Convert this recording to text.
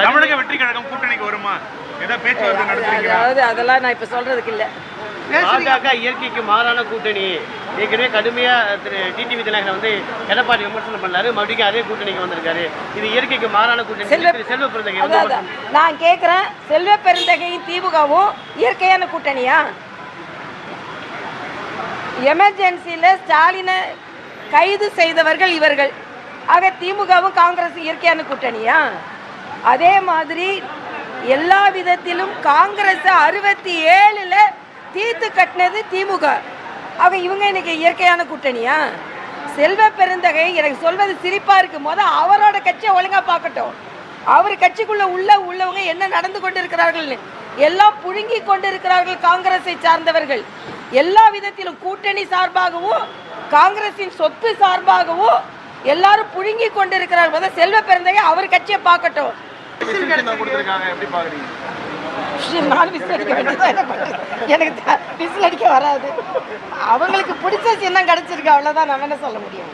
தமிழக வெற்றி கழகம் கூட்டணிக்கு வருமா? ஏதாவது பேச்சுவார்த்தை நடத்துறீங்களா? அதாவது அதெல்லாம் நான் இப்ப சொல்றதுக்கு இல்ல. பாஜக இயற்கைக்கு மாறான கூட்டணி. ஏற்கனவே கடுமையா டிடிவி தினகரன் வந்து எடப்பாடி விமர்சனம் பண்ணாரு, மறுபடியும் அதே கூட்டணிக்கு வந்திருக்காரு. இது இயற்கைக்கு மாறான கூட்டணி. செல்வ பெருந்தகை நான் கேட்கிறேன், செல்வ பெருந்தகையும் திமுகவும் இயற்கையான கூட்டணியா? எமர்ஜென்சியில ஸ்டாலினை கைது செய்தவர்கள் இவர்கள். ஆக திமுகவும் காங்கிரஸ் இயற்கையான கூட்டணியா? அதே மாதிரி எல்லா விதத்திலும் காங்கிரஸ் 67ல் தீர்த்து கட்டினது திமுக. ஆக இவங்க இன்னைக்கு இயற்கையான கூட்டணியா? செல்வ பெருந்தகை எனக்கு சொல்வது சிரிப்பா இருக்கு. அவரோட கட்சியை ஒழுங்கா பார்க்கட்டும். அவர் கட்சிக்குள்ள உள்ளவங்க என்ன நடந்து கொண்டிருக்கிறார்கள் எல்லாம் புழுங்கி கொண்டிருக்கிறார்கள். காங்கிரஸை சார்ந்தவர்கள் எல்லா விதத்திலும் கூட்டணி சார்பாகவும் காங்கிரசின் சொத்து சார்பாகவும் எல்லாரும் புழுங்கி கொண்டிருக்கிறார்கள். செல்வ பெருந்தகை அவர் கட்சியை பார்க்கட்டும். நான் விசில் அடிக்க வேண்டியதான். எனக்கு விசில் அடிக்க வராது. அவங்களுக்கு பிடிச்ச சின்னம் கிடைச்சிருக்கு, அவ்வளவுதான். நம்ம என்ன சொல்ல முடியும்?